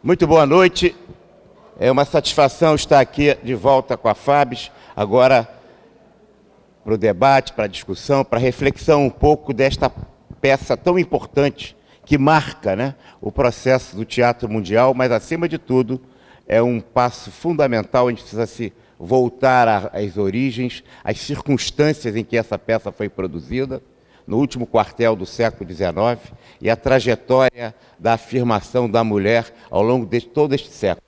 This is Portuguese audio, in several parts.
Muito boa noite. É uma satisfação estar aqui de volta com a FABES, agora para o debate, para a discussão, para a reflexão um pouco desta peça tão importante que marca, né, o processo do teatro mundial, mas, acima de tudo, é um passo fundamental. A gente precisa se voltar às origens, às circunstâncias em que essa peça foi produzida, no último quartel do século XIX, e a trajetória da afirmação da mulher ao longo de todo este século.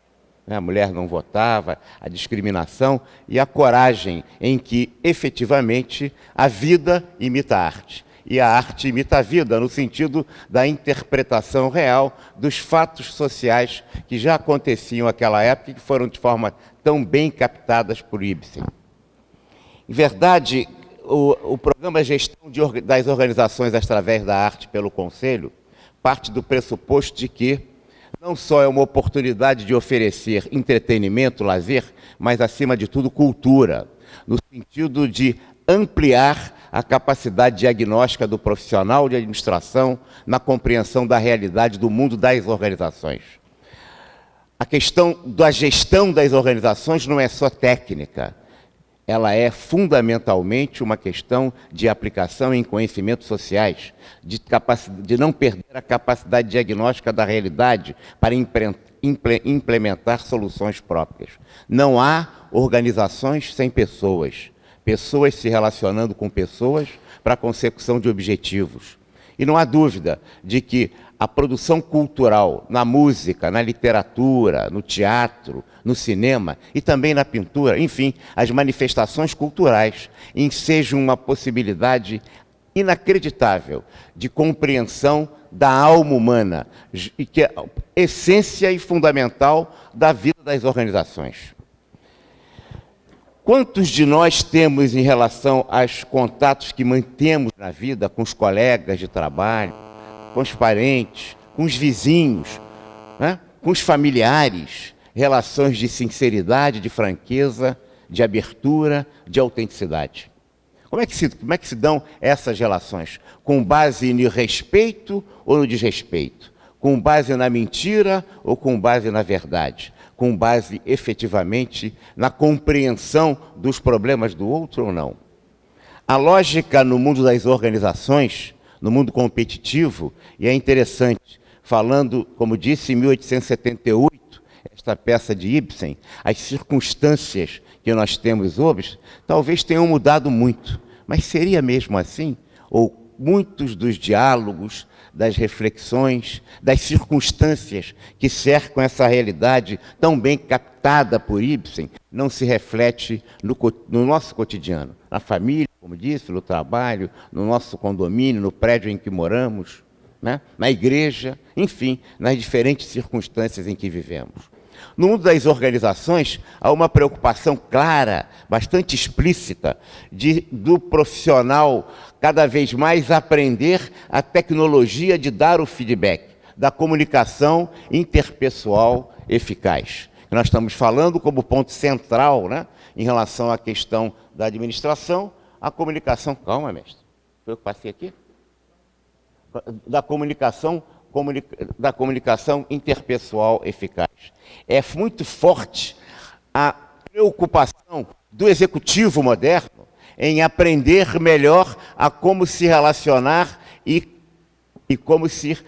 A mulher não votava, a discriminação e a coragem em que, efetivamente, a vida imita a arte. E a arte imita a vida, no sentido da interpretação real dos fatos sociais que já aconteciam naquela época e que foram de forma tão bem captadas por Ibsen. Em verdade, o programa Gestão das Organizações através da Arte pelo Conselho parte do pressuposto de que não só é uma oportunidade de oferecer entretenimento, lazer, mas, acima de tudo, cultura, no sentido de ampliar a capacidade diagnóstica do profissional de administração na compreensão da realidade do mundo das organizações. A questão da gestão das organizações não é só técnica, ela é fundamentalmente uma questão de aplicação em conhecimentos sociais, de não perder a capacidade diagnóstica da realidade para implementar soluções próprias. Não há organizações sem pessoas, pessoas se relacionando com pessoas para a consecução de objetivos. E não há dúvida de que a produção cultural, na música, na literatura, no teatro, no cinema e também na pintura, enfim, as manifestações culturais, ensejam uma possibilidade inacreditável de compreensão da alma humana, e que é essência e fundamental da vida das organizações. Quantos de nós temos, em relação aos contatos que mantemos na vida com os colegas de trabalho, com os parentes, com os vizinhos, né, com os familiares, relações de sinceridade, de franqueza, de abertura, de autenticidade? Como é que se dão essas relações? Com base no respeito ou no desrespeito? Com base na mentira ou com base na verdade? Com base, efetivamente, na compreensão dos problemas do outro ou não? A lógica no mundo das organizações, no mundo competitivo, e é interessante, falando, como disse, em 1878, esta peça de Ibsen, as circunstâncias que nós temos hoje, talvez tenham mudado muito, mas seria mesmo assim? Ou muitos dos diálogos, das reflexões, das circunstâncias que cercam essa realidade tão bem captada por Ibsen, não se reflete no nosso cotidiano, na família, como disse, no trabalho, no nosso condomínio, no prédio em que moramos, né? Na igreja, enfim, nas diferentes circunstâncias em que vivemos. No mundo das organizações, há uma preocupação clara, bastante explícita, do profissional cada vez mais aprender a tecnologia de dar o feedback, da comunicação interpessoal eficaz. Nós estamos falando como ponto central, né, em relação à questão da administração, a comunicação... Calma, mestre. Foi eu que passei aqui? Da comunicação interpessoal eficaz. É muito forte a preocupação do executivo moderno em aprender melhor a como se relacionar e como se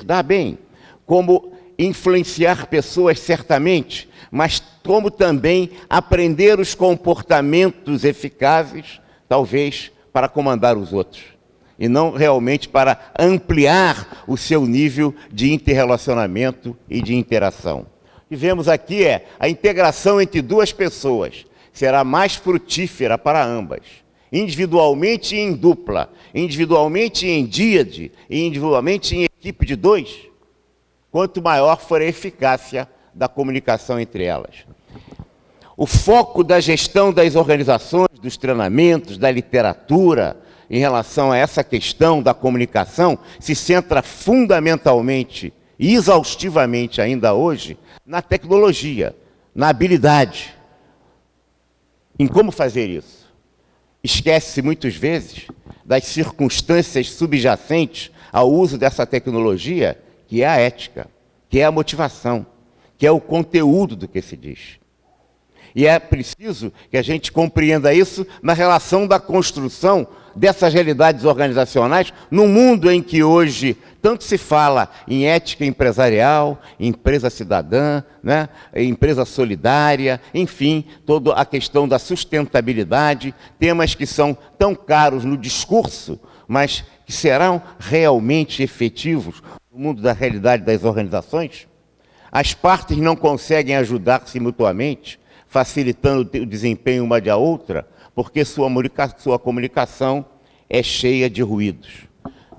dar bem, como influenciar pessoas, certamente, mas como também aprender os comportamentos eficazes, talvez, para comandar os outros, e não realmente para ampliar o seu nível de interrelacionamento e de interação. O que vemos aqui é a integração entre duas pessoas será mais frutífera para ambas, individualmente e em dupla, individualmente e em díade, e individualmente em equipe de dois, quanto maior for a eficácia da comunicação entre elas. O foco da gestão das organizações, dos treinamentos, da literatura, em relação a essa questão da comunicação, se centra fundamentalmente e exaustivamente ainda hoje na tecnologia, na habilidade, em como fazer isso. Esquece-se muitas vezes das circunstâncias subjacentes ao uso dessa tecnologia, que é a ética, que é a motivação, que é o conteúdo do que se diz. E é preciso que a gente compreenda isso na relação da construção dessas realidades organizacionais no mundo em que hoje tanto se fala em ética empresarial, empresa cidadã, né, empresa solidária, enfim, toda a questão da sustentabilidade, temas que são tão caros no discurso, mas que serão realmente efetivos no mundo da realidade das organizações. As partes não conseguem ajudar-se mutuamente, facilitando o desempenho uma da outra, porque sua comunicação é cheia de ruídos.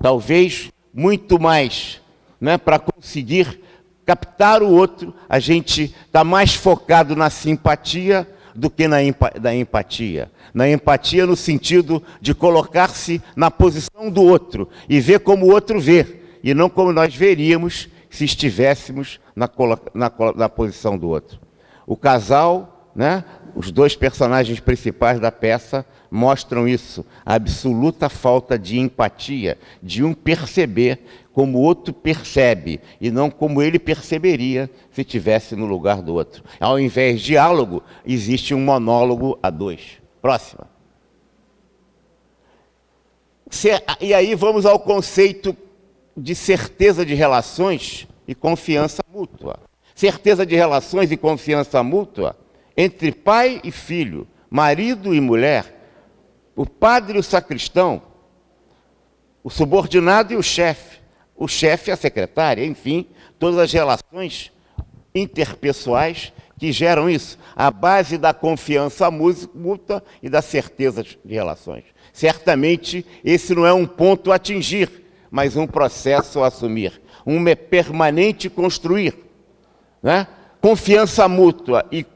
Talvez muito mais, né, para conseguir captar o outro, a gente está mais focado na simpatia do que na empatia. Na empatia no sentido de colocar-se na posição do outro e ver como o outro vê, e não como nós veríamos se estivéssemos na posição do outro. O casal, né, os dois personagens principais da peça mostram isso, a absoluta falta de empatia, de um perceber como o outro percebe e não como ele perceberia se estivesse no lugar do outro. Ao invés de diálogo, existe um monólogo a dois. Próxima. E aí vamos ao conceito de certeza de relações e confiança mútua. Certeza de relações e confiança mútua entre pai e filho, marido e mulher, o padre e o sacristão, o subordinado e o chefe e a secretária, enfim, todas as relações interpessoais que geram isso, a base da confiança mútua e da certeza de relações. Certamente, esse não é um ponto a atingir, mas um processo a assumir, um permanente construir, né? Confiança mútua e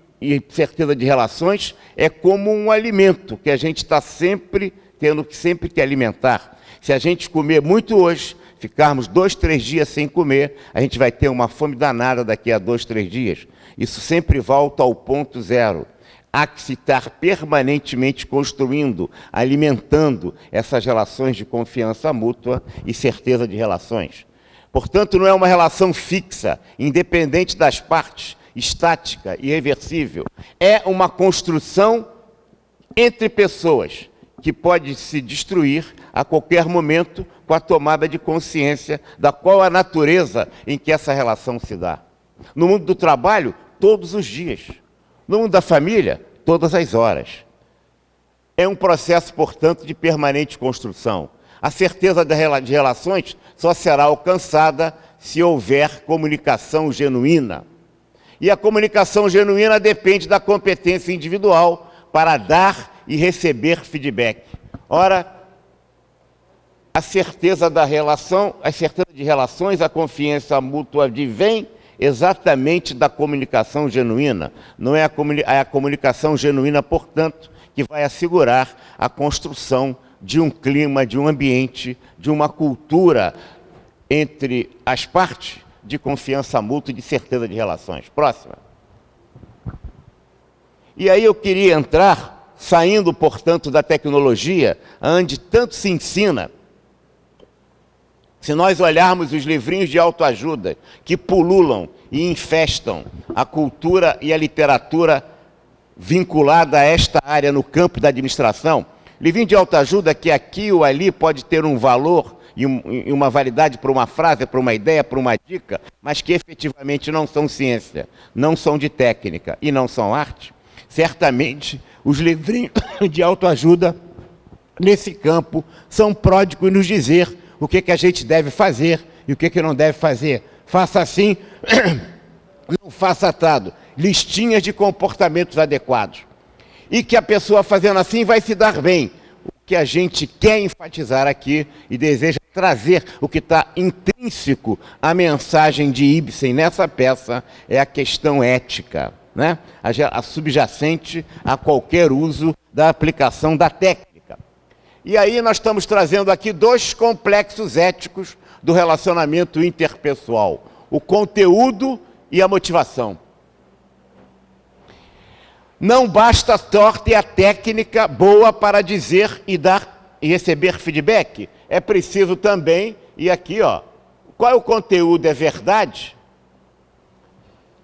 certeza de relações é como um alimento que a gente está sempre tendo que alimentar. Se a gente comer muito hoje, ficarmos 2, 3 dias sem comer, a gente vai ter uma fome danada daqui a 2, 3 dias. Isso sempre volta ao ponto zero. Há que se estar permanentemente construindo, alimentando essas relações de confiança mútua e certeza de relações. Portanto, não é uma relação fixa, independente das partes, estática, irreversível. É uma construção entre pessoas que pode se destruir a qualquer momento com a tomada de consciência da qual a natureza em que essa relação se dá. No mundo do trabalho, todos os dias. No mundo da família, todas as horas. É um processo, portanto, de permanente construção. A certeza de relações só será alcançada se houver comunicação genuína. E a comunicação genuína depende da competência individual para dar e receber feedback. Ora, a certeza da relação, a certeza de relações, a confiança mútua advém exatamente da comunicação genuína. Não é a comunicação genuína, portanto, que vai assegurar a construção de um clima, de um ambiente, de uma cultura entre as partes, de confiança mútua e de certeza de relações. Próxima. E aí eu queria entrar, saindo, portanto, da tecnologia, onde tanto se ensina. Se nós olharmos os livrinhos de autoajuda que pululam e infestam a cultura e a literatura vinculada a esta área no campo da administração, livrinho de autoajuda que aqui ou ali pode ter um valor e uma validade para uma frase, para uma ideia, para uma dica, mas que efetivamente não são ciência, não são de técnica e não são arte, certamente os livrinhos de autoajuda nesse campo são pródigos em nos dizer o que a gente deve fazer e o que não deve fazer. Faça assim, não faça assado. Listinhas de comportamentos adequados. E que a pessoa fazendo assim vai se dar bem. O que a gente quer enfatizar aqui e deseja trazer, o que está intrínseco à mensagem de Ibsen nessa peça, é a questão ética, né? A subjacente a qualquer uso da aplicação da técnica. E aí nós estamos trazendo aqui 2 complexos éticos do relacionamento interpessoal: o conteúdo e a motivação. Não basta a sorte e a técnica boa para dizer e dar e receber feedback. É preciso também, e aqui, ó, qual é o conteúdo? É verdade?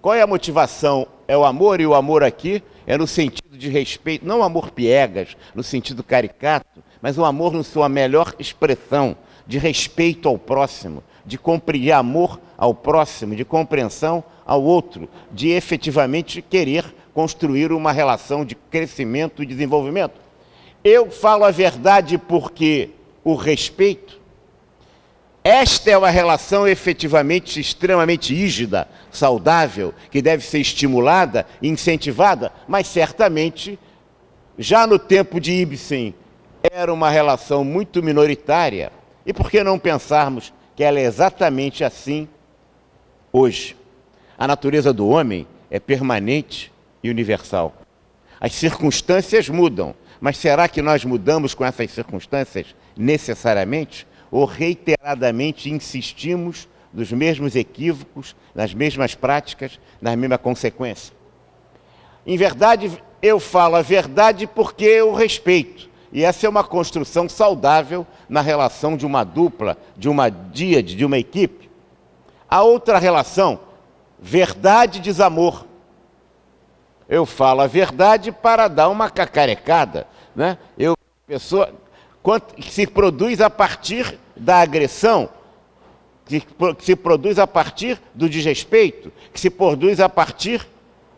Qual é a motivação? É o amor, e o amor aqui é no sentido de respeito, não o amor piegas, no sentido caricato, mas o amor na sua melhor expressão, de respeito ao próximo, de compreender amor ao próximo, de compreensão ao outro, de efetivamente querer construir uma relação de crescimento e desenvolvimento. Eu falo a verdade porque o respeito, esta é uma relação efetivamente extremamente rígida, saudável, que deve ser estimulada e incentivada, mas certamente, já no tempo de Ibsen, era uma relação muito minoritária. E por que não pensarmos que ela é exatamente assim hoje? A natureza do homem é permanente e universal. As circunstâncias mudam, mas será que nós mudamos com essas circunstâncias necessariamente? Ou reiteradamente insistimos nos mesmos equívocos, nas mesmas práticas, nas mesmas consequências? Em verdade, eu falo a verdade porque eu respeito. E essa é uma construção saudável na relação de uma dupla, de uma díade, de uma equipe. A outra relação, verdade e desamor. Eu falo a verdade para dar uma cacarecada, né? Pessoa que se produz a partir da agressão, que se produz a partir do desrespeito, que se produz a partir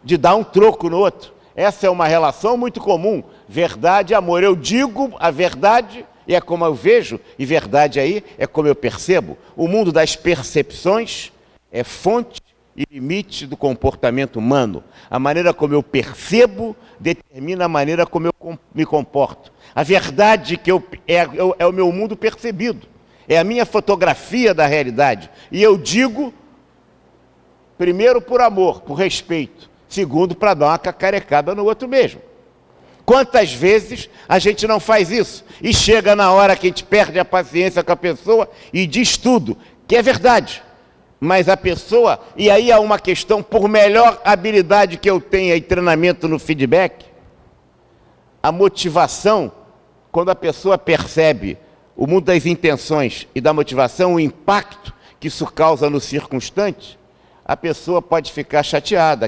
de dar um troco no outro. Essa é uma relação muito comum, verdade e amor. Eu digo a verdade e é como eu vejo, e verdade aí é como eu percebo. O mundo das percepções é fonte e limite do comportamento humano. A maneira como eu percebo determina a maneira como eu me comporto. A verdade que é o meu mundo percebido, é a minha fotografia da realidade. E eu digo, primeiro por amor, por respeito, segundo para dar uma cacarecada no outro mesmo. Quantas vezes a gente não faz isso? E chega na hora que a gente perde a paciência com a pessoa e diz tudo, que é verdade. Mas a pessoa, e aí há uma questão, por melhor habilidade que eu tenha e treinamento no feedback, a motivação, quando a pessoa percebe o mundo das intenções e da motivação, o impacto que isso causa no circunstante, a pessoa pode ficar chateada,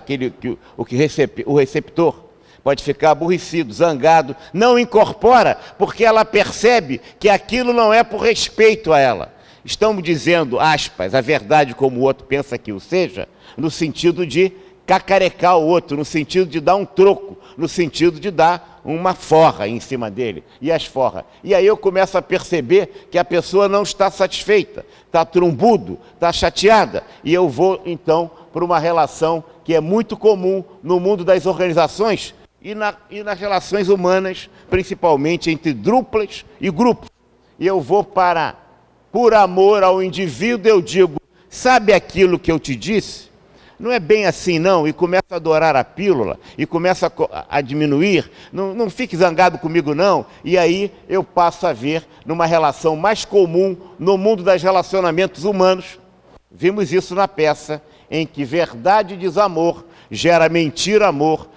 o receptor pode ficar aborrecido, zangado, não incorpora, porque ela percebe que aquilo não é por respeito a ela. Estamos dizendo, aspas, a verdade como o outro pensa que o seja, no sentido de cacarecar o outro, no sentido de dar um troco, no sentido de dar uma forra em cima dele, e as forra. E aí eu começo a perceber que a pessoa não está satisfeita, está trombudo, está chateada, e eu vou, então, para uma relação que é muito comum no mundo das organizações e nas relações humanas, principalmente entre duplas e grupos. E eu vou para, por amor ao indivíduo, eu digo, sabe aquilo que eu te disse? Não é bem assim não, e começa a adorar a pílula, e começa a diminuir, não fique zangado comigo não, e aí eu passo a ver, numa relação mais comum, no mundo dos relacionamentos humanos, vimos isso na peça, em que verdade e desamor gera mentira, amor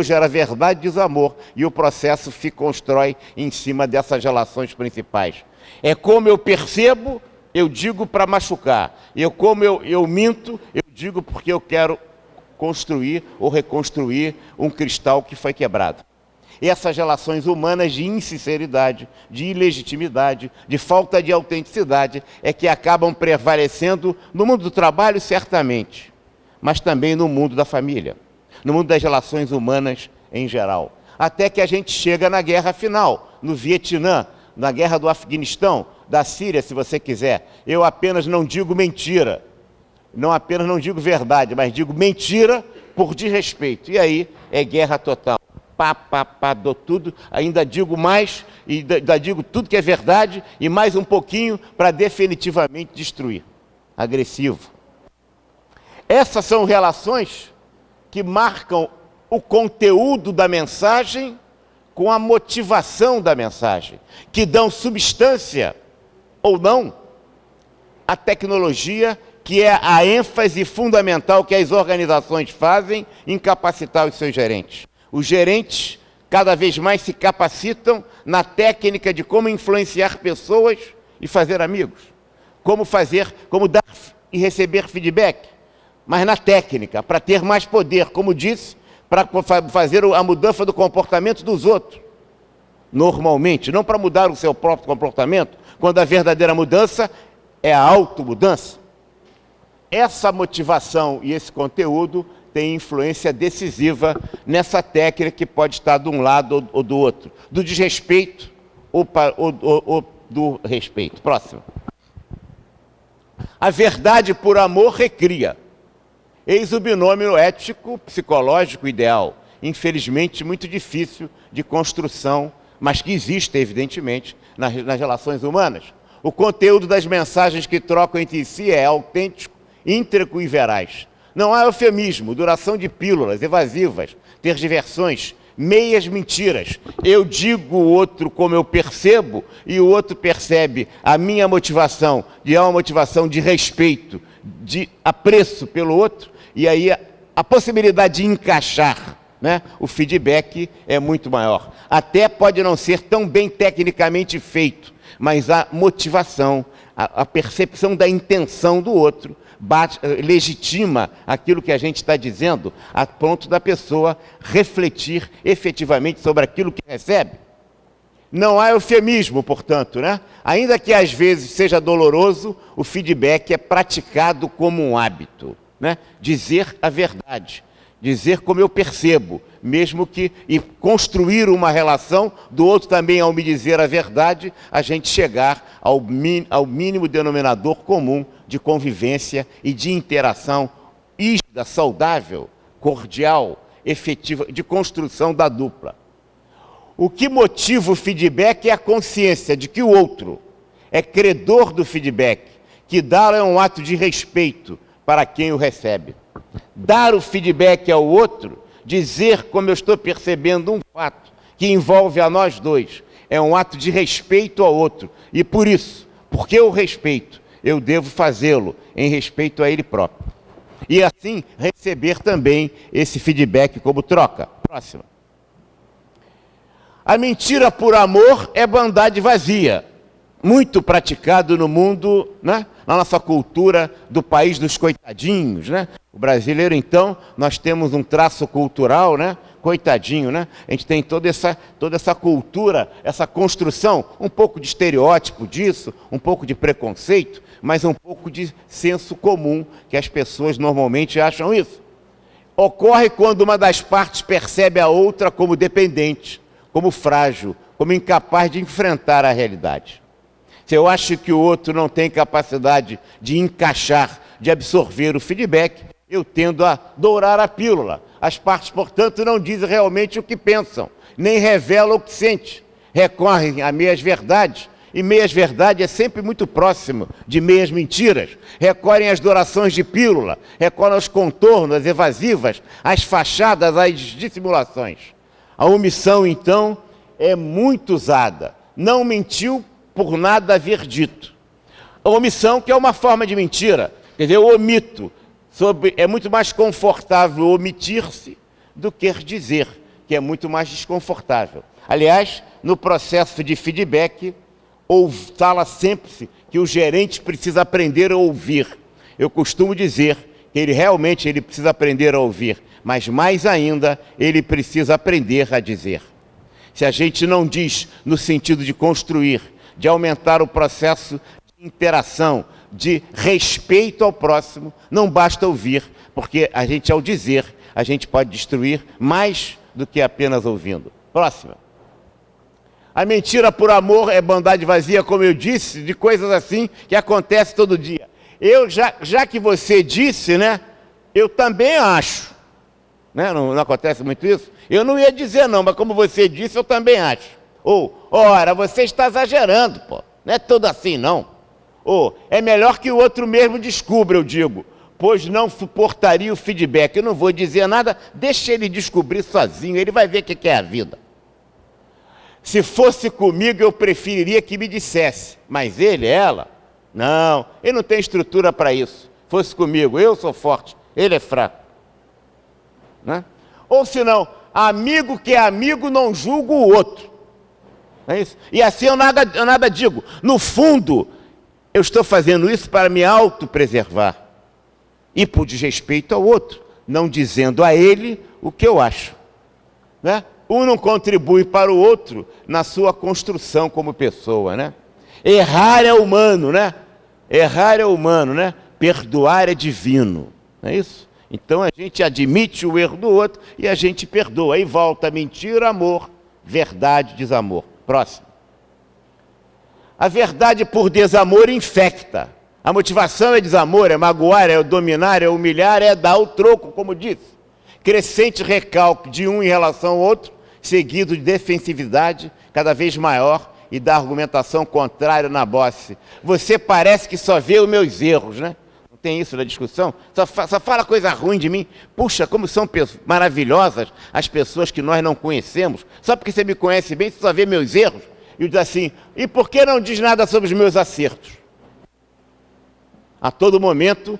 gera verdade e desamor, e o processo se constrói em cima dessas relações principais. É como eu percebo, eu digo para machucar. Como eu minto, eu digo porque eu quero construir ou reconstruir um cristal que foi quebrado. E essas relações humanas de insinceridade, de ilegitimidade, de falta de autenticidade, é que acabam prevalecendo no mundo do trabalho, certamente, mas também no mundo da família, no mundo das relações humanas em geral. Até que a gente chega na guerra final, no Vietnã, na guerra do Afeganistão, da Síria, se você quiser. Eu apenas não digo mentira, não digo verdade, mas digo mentira por desrespeito. E aí é guerra total. Dou tudo, ainda digo mais, e ainda digo tudo que é verdade, e mais um pouquinho para definitivamente destruir. Agressivo. Essas são relações que marcam o conteúdo da mensagem com a motivação da mensagem, que dão substância ou não à tecnologia, que é a ênfase fundamental que as organizações fazem em capacitar os seus gerentes. Os gerentes cada vez mais se capacitam na técnica de como influenciar pessoas e fazer amigos, como dar e receber feedback, mas na técnica, para ter mais poder, como disse, para fazer a mudança do comportamento dos outros. Normalmente, não para mudar o seu próprio comportamento, quando a verdadeira mudança é a automudança. Essa motivação e esse conteúdo têm influência decisiva nessa técnica que pode estar de um lado ou do outro, do desrespeito ou do respeito. Próximo. A verdade por amor recria. Eis o binômio ético, psicológico ideal. Infelizmente, muito difícil de construção, mas que existe, evidentemente, nas relações humanas. O conteúdo das mensagens que trocam entre si é autêntico, íntegro e veraz. Não há eufemismo, duração de pílulas evasivas, tergiversões, meias mentiras. Eu digo o outro como eu percebo e o outro percebe a minha motivação, de uma motivação de respeito, de apreço pelo outro, e aí a possibilidade de encaixar, né, o feedback é muito maior. Até pode não ser tão bem tecnicamente feito, mas a motivação, a percepção da intenção do outro legitima aquilo que a gente está dizendo, a ponto da pessoa refletir efetivamente sobre aquilo que recebe. Não há eufemismo, portanto, né? Ainda que às vezes seja doloroso, o feedback é praticado como um hábito, né? Dizer a verdade, dizer como eu percebo, mesmo que e construir uma relação do outro também ao me dizer a verdade, a gente chegar ao mínimo denominador comum de convivência e de interação rígida, saudável, cordial, efetiva, de construção da dupla. O que motiva o feedback é a consciência de que o outro é credor do feedback, que dá-lo é um ato de respeito para quem o recebe. Dar o feedback ao outro, dizer como eu estou percebendo um fato que envolve a nós dois, é um ato de respeito ao outro. E por isso, porque eu respeito, eu devo fazê-lo em respeito a ele próprio. E assim, receber também esse feedback como troca. Próxima. A mentira por amor é bondade vazia. Muito praticado no mundo, né? Na nossa cultura do país dos coitadinhos, né? O brasileiro, então, nós temos um traço cultural, né? Coitadinho, né? A gente tem toda essa cultura, essa construção, um pouco de estereótipo disso, um pouco de preconceito, mas um pouco de senso comum, que as pessoas normalmente acham isso. Ocorre quando uma das partes percebe a outra como dependente, como frágil, como incapaz de enfrentar a realidade. Se eu acho que o outro não tem capacidade de encaixar, de absorver o feedback, eu tendo a dourar a pílula. As partes, portanto, não dizem realmente o que pensam, nem revelam o que sentem. Recorrem a meias-verdades, e meias-verdade é sempre muito próximo de meias-mentiras. Recorrem às dourações de pílula, recorrem aos contornos, às evasivas, às fachadas, às dissimulações. A omissão, então, é muito usada. Não mentiu por nada haver dito. A omissão, que é uma forma de mentira, quer dizer, eu omito. É muito mais confortável omitir-se do que dizer, que é muito mais desconfortável. Aliás, no processo de feedback, fala sempre que o gerente precisa aprender a ouvir. Eu costumo dizer que ele realmente precisa aprender a ouvir, mas mais ainda, ele precisa aprender a dizer. Se a gente não diz no sentido de construir, de aumentar o processo de interação, de respeito ao próximo, não basta ouvir, porque a gente, ao dizer, a gente pode destruir mais do que apenas ouvindo. Próxima. A mentira por amor é bondade vazia, como eu disse, de coisas assim que acontecem todo dia. Já que você disse, né, eu também acho. Né? Não acontece muito isso? Eu não ia dizer não, mas como você disse, eu também acho. Ou, ora, você está exagerando, pô. Não é tudo assim, não. Ou, é melhor que o outro mesmo descubra, eu digo, pois não suportaria o feedback. Eu não vou dizer nada, deixa ele descobrir sozinho, ele vai ver o que é a vida. Se fosse comigo, eu preferiria que me dissesse, mas ela, não, ele não tem estrutura para isso. Fosse comigo, eu sou forte, ele é fraco. Né? Ou se não, amigo que é amigo não julga o outro. É isso? E assim eu nada digo. No fundo, eu estou fazendo isso para me autopreservar. e por desrespeito ao outro, não dizendo a ele o que eu acho, né? Um não contribui para o outro na sua construção como pessoa, né? Errar é humano, né? Errar é humano, né? Perdoar é divino, não é isso? Então a gente admite o erro do outro e a gente perdoa. Aí volta mentira, amor, verdade, desamor. Próximo. A verdade por desamor infecta. A motivação é desamor, é magoar, é dominar, é humilhar, é dar o troco, como disse. Crescente recalque de um em relação ao outro, seguido de defensividade cada vez maior e da argumentação contrária na bosse. Você parece que só vê os meus erros, né? Não tem isso na discussão? Só fala coisa ruim de mim. Puxa, como são maravilhosas as pessoas que nós não conhecemos. Só porque você me conhece bem, você só vê meus erros. E diz assim, e por que não diz nada sobre os meus acertos? A todo momento,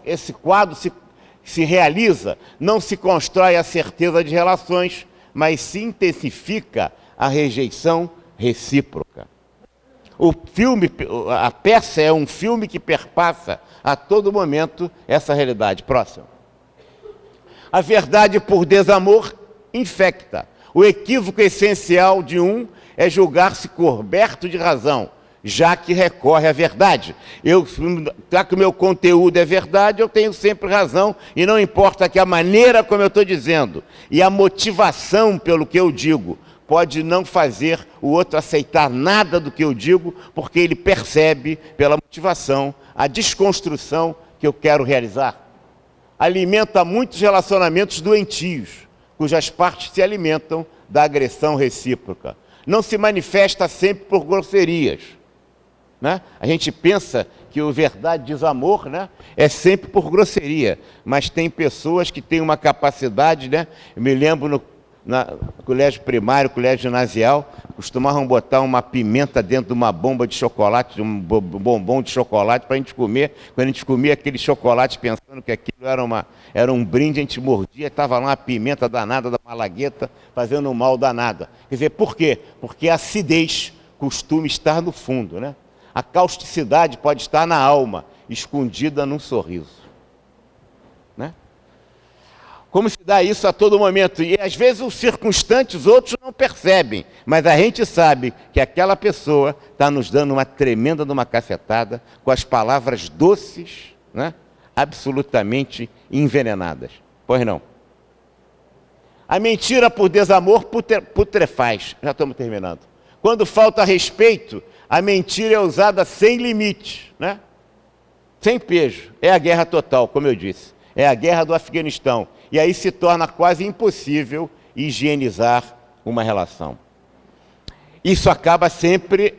esse quadro se realiza, não se constrói a certeza de relações, mas se intensifica a rejeição recíproca. A peça é um filme que perpassa a todo momento essa realidade. Próximo. A verdade por desamor infecta. O equívoco essencial de um é julgar-se coberto de razão, já que recorre à verdade. Já que o meu conteúdo é verdade, eu tenho sempre razão, e não importa que a maneira como eu estou dizendo, e a motivação pelo que eu digo, pode não fazer o outro aceitar nada do que eu digo, porque ele percebe pela motivação a desconstrução que eu quero realizar. Alimenta muitos relacionamentos doentios, cujas partes se alimentam da agressão recíproca. Não se manifesta sempre por grosserias, né? A gente pensa que o verdade desamor, né, é sempre por grosseria, mas tem pessoas que têm uma capacidade, né? Eu me lembro no colégio primário, colégio ginasial, costumavam botar uma pimenta dentro de uma bomba de chocolate, de um bombom de chocolate para a gente comer. Quando a gente comia aquele chocolate pensando que aquilo era um brinde, a gente mordia, estava lá uma pimenta danada da malagueta fazendo um mal danado. Quer dizer, por quê? Porque a acidez costuma estar no fundo, né? A causticidade pode estar na alma, escondida num sorriso, né? Como se dá isso a todo momento? E às vezes os circunstantes, outros não percebem, mas a gente sabe que aquela pessoa está nos dando uma tremenda de uma cacetada com as palavras doces, né? Absolutamente envenenadas. Pois não. A mentira por desamor putrefaz. Já estamos terminando. Quando falta respeito, a mentira é usada sem limite, né? Sem pejo. É a guerra total, como eu disse. É a guerra do Afeganistão. E aí se torna quase impossível higienizar uma relação. Isso acaba sempre,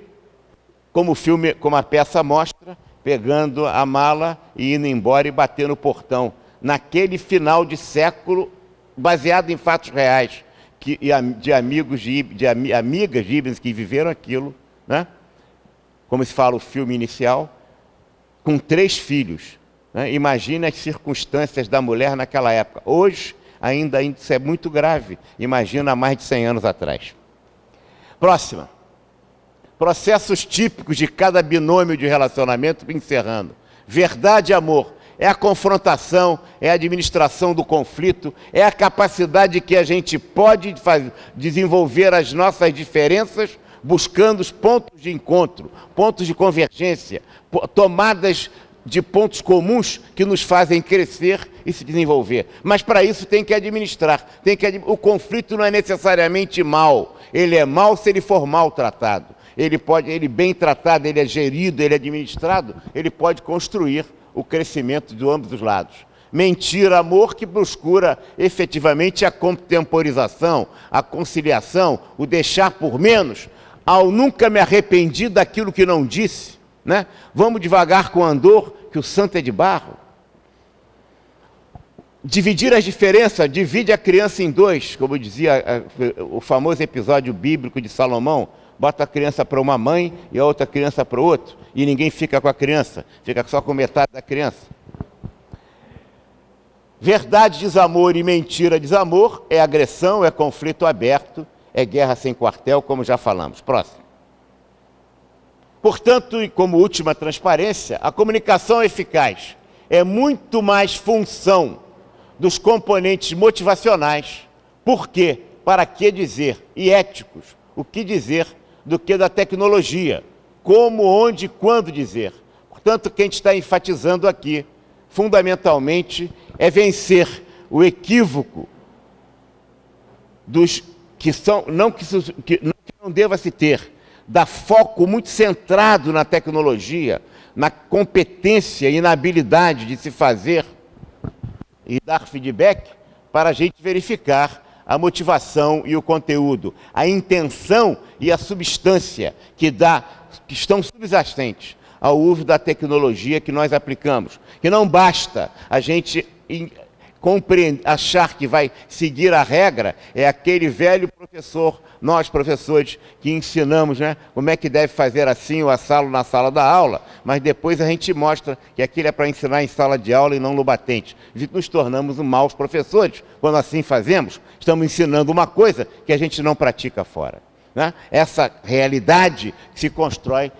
como o filme, como a peça mostra, pegando a mala e indo embora e batendo no portão. Naquele final de século, baseado em fatos reais, de amigas de Ibsen que viveram aquilo, né? Como se fala o filme inicial, com 3 filhos. Né? Imagine as circunstâncias da mulher naquela época. Hoje, ainda isso é muito grave. Imagina há mais de 100 anos atrás. Próxima. Processos típicos de cada binômio de relacionamento, encerrando. Verdade e amor. É a confrontação, é a administração do conflito, é a capacidade que a gente pode desenvolver as nossas diferenças, buscando os pontos de encontro, pontos de convergência, tomadas de pontos comuns que nos fazem crescer e se desenvolver. Mas para isso tem que administrar. O conflito não é necessariamente mal. Ele é mal se ele for mal tratado. Ele bem tratado, ele é gerido, ele é administrado, ele pode construir o crescimento de ambos os lados. Mentira, amor, que procura efetivamente a contemporização, a conciliação, o deixar por menos, ao nunca me arrependi daquilo que não disse, né? Vamos devagar com o andor, que o santo é de barro. Dividir as diferenças, divide a criança em 2, como dizia o famoso episódio bíblico de Salomão, bota a criança para uma mãe e a outra criança para o outro, e ninguém fica com a criança, fica só com metade da criança. Verdade, desamor e mentira, desamor, é agressão, é conflito aberto, é guerra sem quartel, como já falamos. Próximo. Portanto, e como última transparência, a comunicação eficaz é muito mais função dos componentes motivacionais, por quê? Para que dizer, e éticos, o que dizer, do que da tecnologia, como, onde e quando dizer. Portanto, o que a gente está enfatizando aqui, fundamentalmente, é vencer o equívoco dos que não deva se ter, dar foco muito centrado na tecnologia, na competência e na habilidade de se fazer e dar feedback, para a gente verificar a motivação e o conteúdo, a intenção e a substância que estão subjacentes ao uso da tecnologia que nós aplicamos. Que não basta a gente achar que vai seguir a regra, é aquele velho professor, nós professores que ensinamos, né, como é que deve fazer assim ou assalo na sala da aula, mas depois a gente mostra que aquilo é para ensinar em sala de aula e não no batente. Nos tornamos maus professores quando assim fazemos, estamos ensinando uma coisa que a gente não pratica fora. Né? Essa realidade se constrói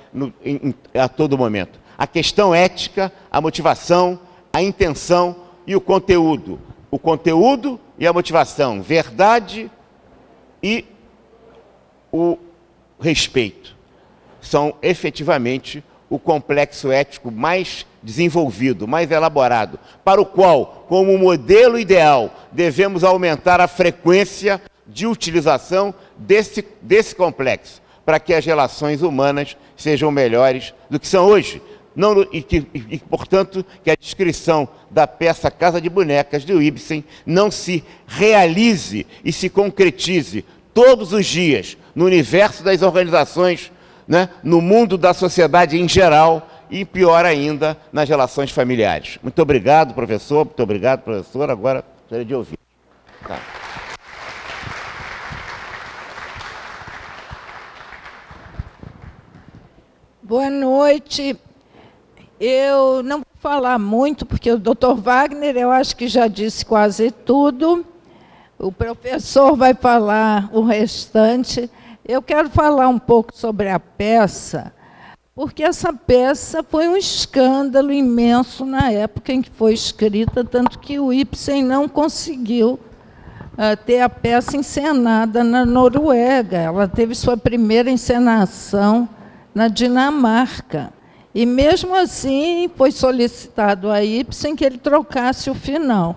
a todo momento. A questão ética, a motivação, a intenção e o conteúdo. O conteúdo e a motivação, verdade e o respeito. São efetivamente o complexo ético mais desenvolvido, mais elaborado, para o qual, como modelo ideal, devemos aumentar a frequência de utilização desse complexo, para que as relações humanas sejam melhores do que são hoje. Portanto, que a descrição da peça Casa de Bonecas, do Ibsen, não se realize e se concretize todos os dias no universo das organizações, né, no mundo da sociedade em geral e, pior ainda, nas relações familiares. Muito obrigado, professor. Muito obrigado, professor. Agora, gostaria de ouvir. Tá. Boa noite. Eu não vou falar muito, porque o Dr. Wagner, eu acho que já disse quase tudo. O professor vai falar o restante. Eu quero falar um pouco sobre a peça, porque essa peça foi um escândalo imenso na época em que foi escrita, tanto que o Ibsen não conseguiu ter a peça encenada na Noruega. Ela teve sua primeira encenação na Dinamarca. E, mesmo assim, foi solicitado a Ibsen que ele trocasse o final.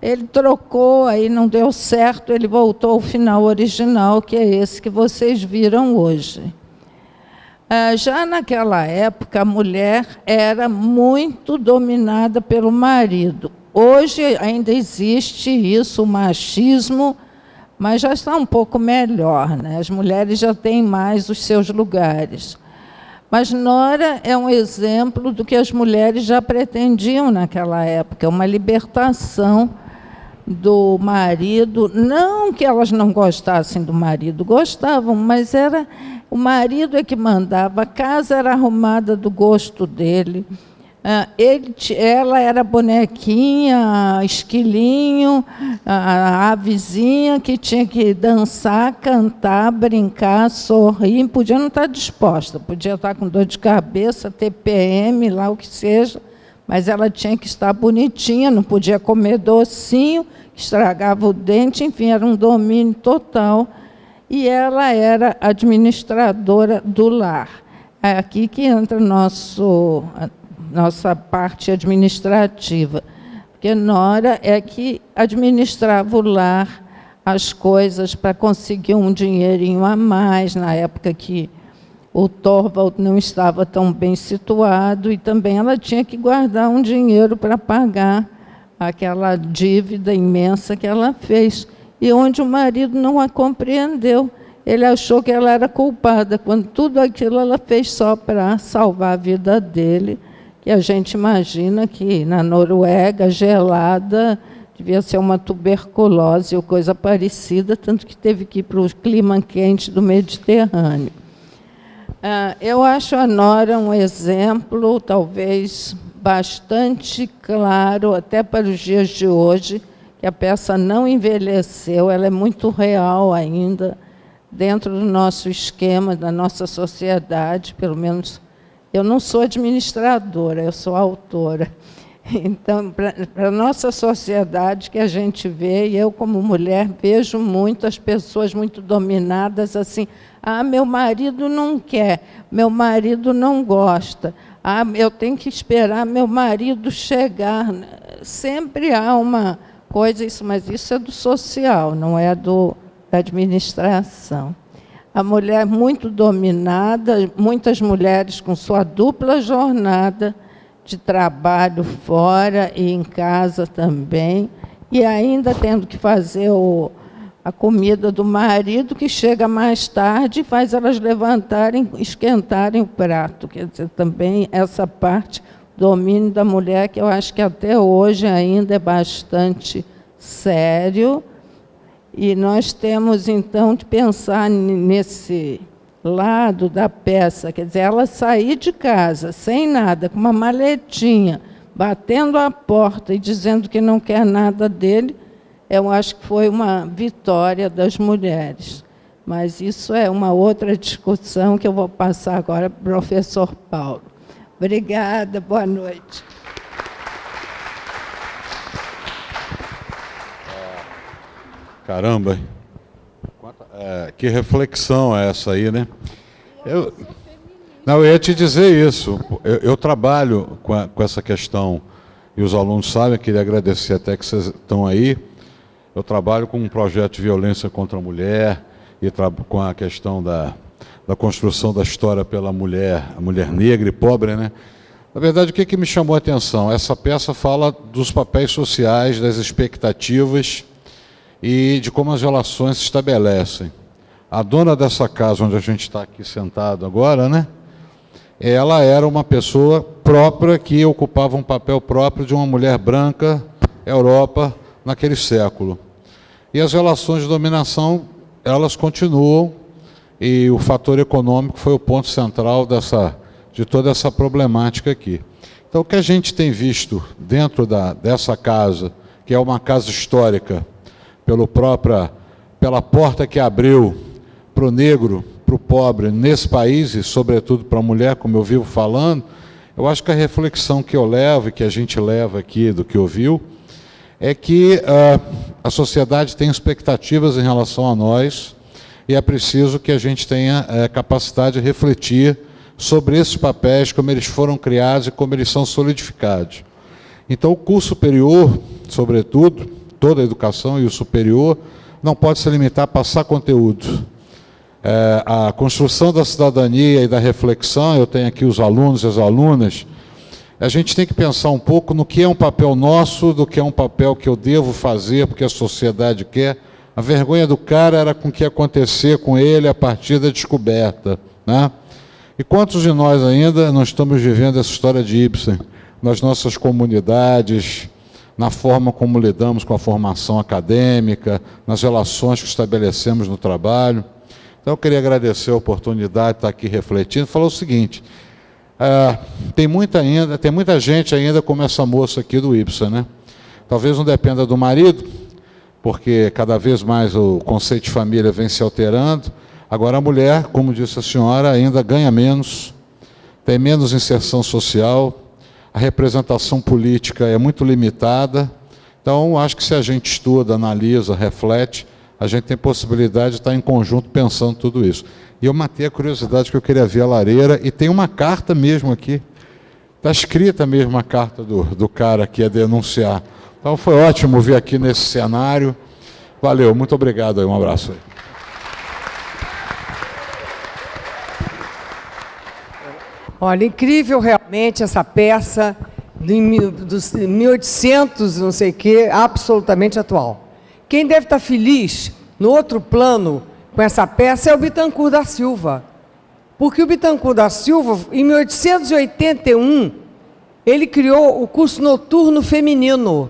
Ele trocou, aí não deu certo, ele voltou ao final original, que é esse que vocês viram hoje. Já naquela época, a mulher era muito dominada pelo marido. Hoje ainda existe isso, o machismo, mas já está um pouco melhor, né? As mulheres já têm mais os seus lugares. Mas Nora é um exemplo do que as mulheres já pretendiam naquela época, uma libertação do marido. Não que elas não gostassem do marido, gostavam, mas era o marido é que mandava, a casa era arrumada do gosto dele. Ela era bonequinha, esquilinho, a vizinha que tinha que dançar, cantar, brincar, sorrir. Podia não estar disposta, podia estar com dor de cabeça, TPM, lá o que seja, mas ela tinha que estar bonitinha, não podia comer docinho, estragava o dente, enfim, era um domínio total. E ela era administradora do lar. É aqui que entra nossa parte administrativa, porque Nora é que administrava o lar, as coisas para conseguir um dinheirinho a mais, na época que o Thorvald não estava tão bem situado, e também ela tinha que guardar um dinheiro para pagar aquela dívida imensa que ela fez, e onde o marido não a compreendeu. Ele achou que ela era culpada, quando tudo aquilo ela fez só para salvar a vida dele, que a gente imagina que na Noruega, gelada, devia ser uma tuberculose ou coisa parecida, tanto que teve que ir para o clima quente do Mediterrâneo. Eu acho a Nora um exemplo, talvez, bastante claro, até para os dias de hoje, que a peça não envelheceu, ela é muito real ainda, dentro do nosso esquema, da nossa sociedade, pelo menos. Eu não sou administradora, eu sou autora. Então, para a nossa sociedade que a gente vê, e eu como mulher vejo muito as pessoas muito dominadas assim, meu marido não quer, meu marido não gosta, eu tenho que esperar meu marido chegar. Sempre há uma coisa, mas isso é do social, não é da administração. A mulher muito dominada, muitas mulheres com sua dupla jornada, de trabalho fora e em casa também, e ainda tendo que fazer a comida do marido, que chega mais tarde e faz elas levantarem, esquentarem o prato. Quer dizer, também essa parte, domínio da mulher, que eu acho que até hoje ainda é bastante sério, e nós temos, então, de pensar nesse lado da peça, quer dizer, ela sair de casa sem nada, com uma maletinha, batendo a porta e dizendo que não quer nada dele, eu acho que foi uma vitória das mulheres. Mas isso é uma outra discussão que eu vou passar agora para o professor Paulo. Obrigada, boa noite. Caramba, que reflexão é essa aí, né? Eu ia te dizer isso. Eu trabalho com essa questão, e os alunos sabem, eu queria agradecer até que vocês estão aí. Eu trabalho com um projeto de violência contra a mulher, e com a questão da construção da história pela mulher, a mulher negra e pobre, né? Na verdade, o que me chamou a atenção? Essa peça fala dos papéis sociais, das expectativas e de como as relações se estabelecem. A dona dessa casa, onde a gente está aqui sentado agora, né? Ela era uma pessoa própria que ocupava um papel próprio de uma mulher branca, Europa, naquele século. E as relações de dominação, elas continuam, e o fator econômico foi o ponto central de toda essa problemática aqui. Então, o que a gente tem visto dentro dessa casa, que é uma casa histórica, pela porta que abriu para o negro, para o pobre nesse país, e sobretudo para a mulher, como eu vivo falando, eu acho que a reflexão que eu levo e que a gente leva aqui do que ouviu, é que a sociedade tem expectativas em relação a nós, e é preciso que a gente tenha capacidade de refletir sobre esses papéis, como eles foram criados e como eles são solidificados. Então, o curso superior, sobretudo, toda a educação e o superior, não pode se limitar a passar conteúdo. A construção da cidadania e da reflexão, eu tenho aqui os alunos e as alunas, a gente tem que pensar um pouco no que é um papel nosso, do que é um papel que eu devo fazer, porque a sociedade quer. A vergonha do cara era com o que ia acontecer com ele a partir da descoberta, né? E quantos de nós ainda não estamos vivendo essa história de Ibsen, nas nossas comunidades, na forma como lidamos com a formação acadêmica, nas relações que estabelecemos no trabalho. Então, eu queria agradecer a oportunidade de estar aqui refletindo. Falar o seguinte, tem muita gente ainda como essa moça aqui do Ibsen, né? Talvez não dependa do marido, porque cada vez mais o conceito de família vem se alterando. Agora, a mulher, como disse a senhora, ainda ganha menos, tem menos inserção social, a representação política é muito limitada. Então, acho que se a gente estuda, analisa, reflete, a gente tem possibilidade de estar em conjunto pensando tudo isso. E eu matei a curiosidade que eu queria ver a lareira, e tem uma carta mesmo aqui, está escrita mesmo a carta do cara que ia denunciar. Então, foi ótimo ver aqui nesse cenário. Valeu, muito obrigado aí, um abraço aí. Olha, incrível realmente essa peça dos 1800, não sei o quê, absolutamente atual. Quem deve estar feliz, no outro plano, com essa peça é o Bittencourt da Silva. Porque o Bittencourt da Silva, em 1881, ele criou o curso noturno feminino.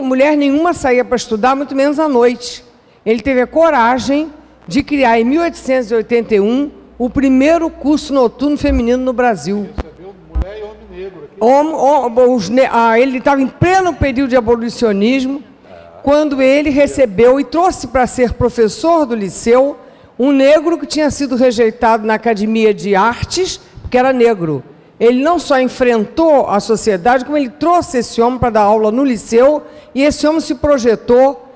Mulher nenhuma saía para estudar, muito menos à noite. Ele teve a coragem de criar, em 1881, o primeiro curso noturno feminino no Brasil. Mulher e homem negro aqui. Ele estava em pleno período de abolicionismo, quando ele recebeu e trouxe para ser professor do liceu um negro que tinha sido rejeitado na Academia de Artes, porque era negro. ele não só enfrentou a sociedade, como ele trouxe esse homem para dar aula no liceu, e esse homem se projetou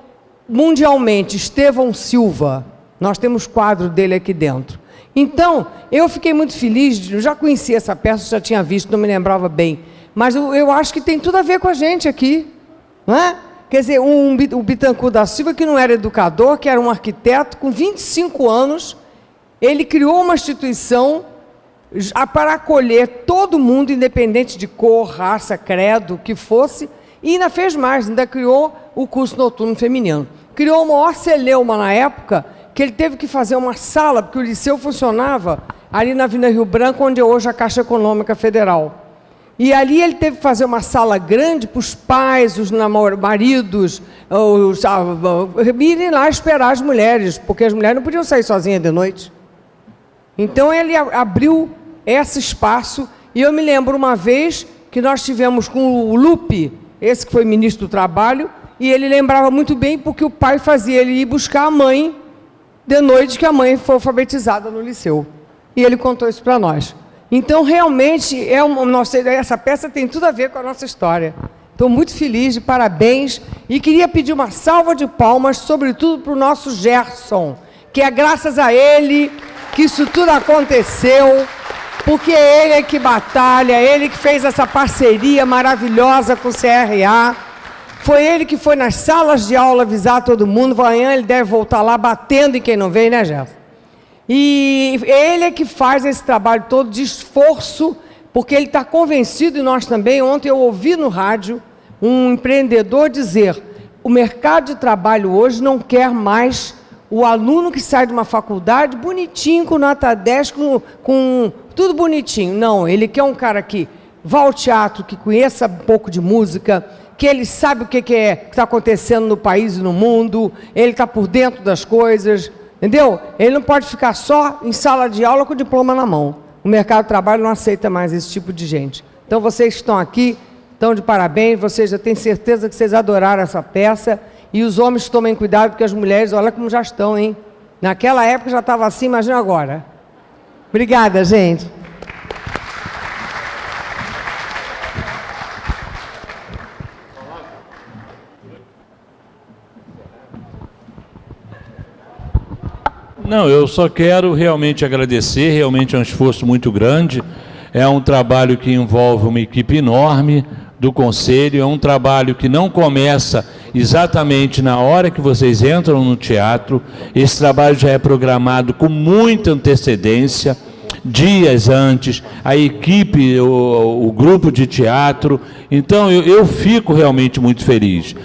mundialmente. Estevão Silva, nós temos quadro dele aqui dentro. Então, eu fiquei muito feliz, eu já conhecia essa peça, já tinha visto, não me lembrava bem, mas eu acho que tem tudo a ver com a gente aqui, não é? Quer dizer, o Bittencourt da Silva, que não era educador, que era um arquiteto, com 25 anos, ele criou uma instituição para acolher todo mundo, independente de cor, raça, credo, que fosse, e ainda fez mais, ainda criou o curso noturno feminino. Criou uma maior celeuma na época, que ele teve que fazer uma sala, porque o liceu funcionava ali na Avenida Rio Branco, onde é hoje a Caixa Econômica Federal. E ali ele teve que fazer uma sala grande para os pais, os maridos, irem lá esperar as mulheres, porque as mulheres não podiam sair sozinhas de noite. Então ele abriu esse espaço, e eu me lembro uma vez que nós tivemos com o Lupe, esse que foi ministro do Trabalho, e ele lembrava muito bem porque o pai fazia ele ir buscar a mãe de noite, que a mãe foi alfabetizada no liceu. E ele contou isso para nós. Então, realmente, essa peça tem tudo a ver com a nossa história. Estou muito feliz, de parabéns, e queria pedir uma salva de palmas, sobretudo para o nosso Gerson, que é graças a ele que isso tudo aconteceu, porque ele é que batalha, ele que fez essa parceria maravilhosa com o CRA, foi ele que foi nas salas de aula avisar todo mundo, amanhã ele deve voltar lá batendo em quem não veio, né, Gerson? E ele é que faz esse trabalho todo de esforço, porque ele está convencido, e nós também. Ontem eu ouvi no rádio um empreendedor dizer: o mercado de trabalho hoje não quer mais o aluno que sai de uma faculdade bonitinho, com nota 10, com tudo bonitinho. Não, ele quer um cara que vá ao teatro, que conheça um pouco de música, que ele sabe o que está acontecendo no país e no mundo, ele está por dentro das coisas. Entendeu? Ele não pode ficar só em sala de aula com o diploma na mão. O mercado de trabalho não aceita mais esse tipo de gente. Então, vocês que estão aqui, estão de parabéns, vocês já têm certeza que vocês adoraram essa peça, e os homens tomem cuidado, porque as mulheres, olha como já estão, hein? Naquela época já estava assim, imagina agora. Obrigada, gente. Não, eu só quero realmente agradecer, realmente é um esforço muito grande, é um trabalho que envolve uma equipe enorme do Conselho, é um trabalho que não começa exatamente na hora que vocês entram no teatro, esse trabalho já é programado com muita antecedência, dias antes, a equipe, o grupo de teatro. Então eu fico realmente muito feliz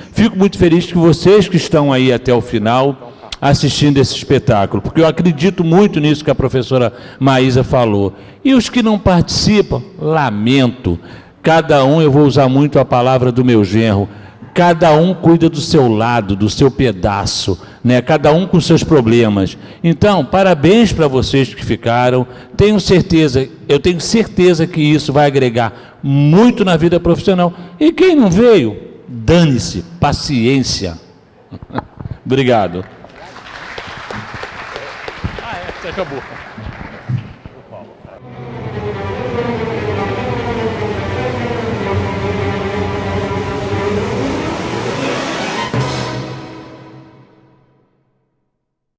que vocês que estão aí até o final assistindo esse espetáculo, porque eu acredito muito nisso que a professora Maísa falou. E os que não participam, lamento, cada um, eu vou usar muito a palavra do meu genro, cada um cuida do seu lado, do seu pedaço, né? Cada um com seus problemas. Então, parabéns para vocês que ficaram, eu tenho certeza que isso vai agregar muito na vida profissional. E quem não veio, dane-se, paciência. Obrigado. Acabou.